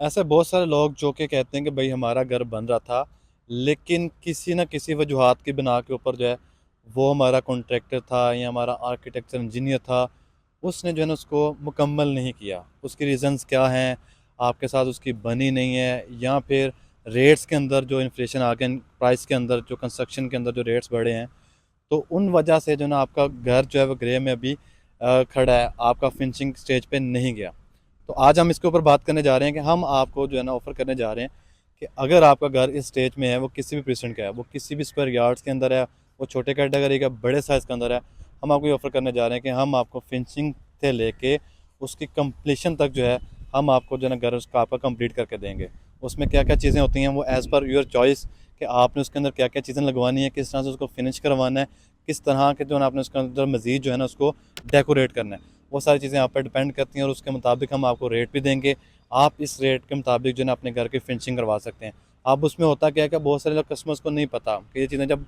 ऐसे बहुत सारे लोग जो कि कहते हैं कि भाई हमारा घर बन रहा था, लेकिन किसी न किसी वजूहात की बिना के ऊपर जो है वो हमारा कॉन्ट्रैक्टर था या हमारा आर्किटेक्चर इंजीनियर था, उसने जो है ना उसको मुकम्मल नहीं किया। उसकी रीज़न्स क्या हैं, आपके साथ उसकी बनी नहीं है, या फिर रेट्स के अंदर जो इन्फ्लेशन आ गया, प्राइस के अंदर जो कंस्ट्रक्शन के अंदर जो रेट्स बढ़े हैं, तो उन वजह से जो है ना आपका घर जो है वो ग्रे में अभी खड़ा है, आपका फिनिशिंग स्टेज पे नहीं गया। तो आज हम इसके ऊपर बात करने जा रहे हैं कि हम आपको जो है ना ऑफ़र करने जा रहे हैं कि अगर आपका घर इस स्टेज में है, वो किसी भी परसेंट का है, वो किसी भी स्क्वायर यार्ड्स के अंदर है, वो छोटे कैटेगरी का बड़े साइज़ के अंदर है, हम आपको ये ऑफ़र करने जा रहे हैं कि हम आपको फिनिशिंग से लेके उसकी कंप्लीशन तक जो है हम आपको जो है ना घर उसका आपका कंप्लीट करके देंगे। उसमें क्या क्या चीज़ें होती हैं वो एज़ पर योर चॉइस, कि आपने उसके अंदर क्या क्या चीज़ें लगवानी है, किस तरह से उसको फिनिश करवाना है, किस तरह के जो है ना आपने उसके अंदर मज़ीद जो है ना उसको डेकोरेट करना है, वो सारी चीज़ें आप पर डिपेंड करती हैं और उसके मुताबिक हम आपको रेट भी देंगे। आप इस रेट के मुताबिक जो है ना अपने घर की फिनिशिंग करवा सकते हैं। अब उसमें होता क्या है कि बहुत सारे लोग कस्टमर्स को नहीं पता कि ये चीज़ें, जब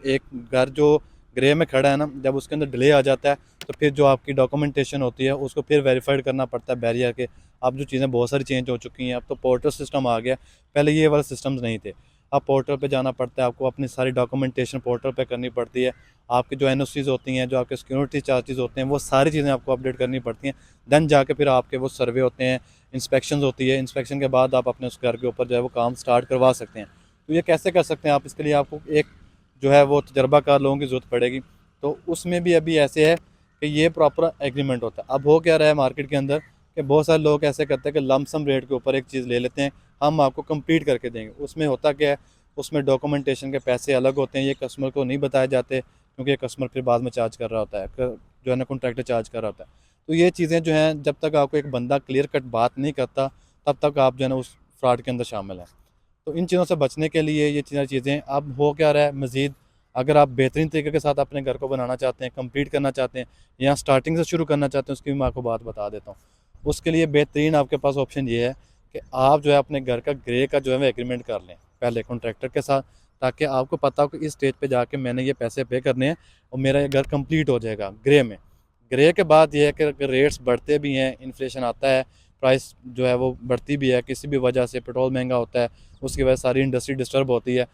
एक घर जो ग्रे में खड़ा है ना, जब उसके अंदर डिले आ जाता है, तो फिर जो आपकी डॉक्यूमेंटेशन होती है उसको फिर वेरीफाइड करना पड़ता है बैरियर के। अब जो चीज़ें बहुत सारी चेंज हो चुकी हैं, अब तो पोर्टल सिस्टम आ गया, पहले ये वाले सिस्टम्स नहीं थे। अब पोर्टल पे जाना पड़ता है, आपको अपनी सारी डॉक्यूमेंटेशन पोर्टल पे करनी पड़ती है, आपकी जो एनओसीज़ होती हैं, जो आपके सिक्योरिटी चार्जेज़ होते हैं, वो सारी चीज़ें आपको अपडेट करनी पड़ती हैं। देन जाके फिर आपके वो सर्वे होते हैं, इंस्पेक्शंस होती है, इंस्पेक्शन के बाद आप अपने उस घर के ऊपर जो है वो काम स्टार्ट करवा सकते हैं। तो ये कैसे कर सकते हैं आप, इसके लिए आपको एक जो है वो तजर्बाकार लोगों की ज़रूरत पड़ेगी। तो उसमें भी अभी ऐसे है कि ये प्रॉपर एग्रीमेंट होता है। अब हो क्या रहा है मार्केट के अंदर कि बहुत सारे लोग ऐसे करते हैं कि लमसम रेट के ऊपर एक चीज़ ले लेते हैं, हम आपको कंप्लीट करके देंगे। उसमें होता क्या है, उसमें डॉक्यूमेंटेशन के पैसे अलग होते हैं, ये कस्टमर को नहीं बताए जाते, क्योंकि ये कस्टमर फिर बाद में चार्ज कर रहा होता है, जो है ना कॉन्ट्रैक्टर चार्ज कर रहा होता है। तो ये चीज़ें जो हैं, जब तक आपको एक बंदा क्लियर कट बात नहीं करता, तब तक आप जो है ना उस फ्रॉड के अंदर शामिल हैं। तो इन चीज़ों से बचने के लिए ये चीज़ें, अब हो क्या रहा है मज़ीद, अगर आप बेहतरीन तरीके के साथ अपने घर को बनाना चाहते हैं, कंप्लीट करना चाहते हैं, या स्टार्टिंग से शुरू करना चाहते हैं, उसकी भी मैं आपको बात बता देता हूँ। उसके लिए बेहतरीन आपके पास ऑप्शन ये है कि आप जो है अपने घर का ग्रे का जो है वो एग्रीमेंट कर लें पहले कॉन्ट्रैक्टर के साथ, ताकि आपको पता हो कि इस स्टेज पे जाके मैंने ये पैसे पे करने हैं और मेरा ये घर कंप्लीट हो जाएगा ग्रे में। ग्रे के बाद ये है कि अगर रेट्स बढ़ते भी हैं, इन्फ्लेशन आता है, प्राइस जो है वो बढ़ती भी है, किसी भी वजह से पेट्रोल महंगा होता है, उसकी वजह से सारी इंडस्ट्री डिस्टर्ब होती है,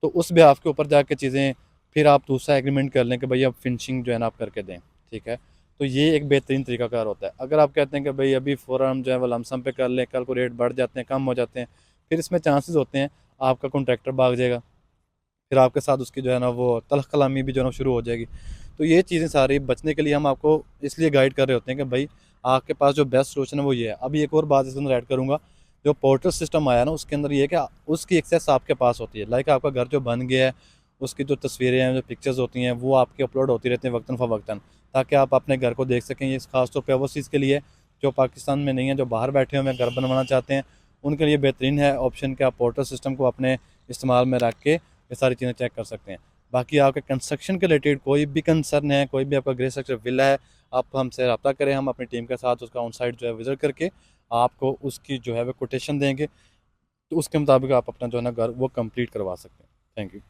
तो उस बेहाफ़ के ऊपर जाके चीज़ें फिर आप दूसरा एग्रीमेंट कर लें कि भई अब फिनिशिंग जो है ना आप करके दें, ठीक है? तो ये एक बेहतरीन तरीकाकार होता है। अगर आप कहते हैं कि भई अभी फ़ौरन हम जो है वो लमसम पे कर लें, कल को रेट बढ़ जाते हैं, कम हो जाते हैं, फिर इसमें चांसेस होते हैं आपका कॉन्ट्रैक्टर भाग जाएगा। फिर आपके साथ उसकी जो है ना वो तलख़ कलामी भी जो है ना शुरू हो जाएगी। तो ये चीज़ें सारी बचने के लिए हम आपको इसलिए गाइड कर रहे होते हैं कि भाई आपके पास जो बेस्ट सॉल्यूशन है वो ये है। अभी एक और बात इसके अंदर ऐड करूँगा, जो पोर्टल सिस्टम आया ना उसके अंदर ये है कि उसकी एक्सेस आपके पास होती है। लाइक आपका घर जो बन गया है, उसकी जो तस्वीरें हैं, जो पिक्चर्स होती हैं, वो आपकी अपलोड होती रहती हैं वक्तन-फ़वक्तन, ताकि आप अपने घर को देख सकें। ये ख़ास तौर पे ओवरसीज़ के लिए, जो पाकिस्तान में नहीं है, जो बाहर बैठे हुए हैं, घर बनवाना चाहते हैं, उनके लिए बेहतरीन है ऑप्शन कि आप पोर्टल सिस्टम को अपने इस्तेमाल में रख के ये सारी चीज़ें चेक कर सकते हैं। बाकी आपके कंस्ट्रक्शन के रिलेटेड कोई भी कंसर्न है, कोई भी आपका गृह स्ट्रक्चर विला है, आप हमसे रब्ता करें, हम अपनी टीम के साथ उसका ऑन साइट जो है विज़िट करके आपको उसकी जो है वो कोटेशन देंगे, तो उसके मुताबिक आप अपना जो है ना घर वो कंप्लीट करवा सकते हैं। Thank you.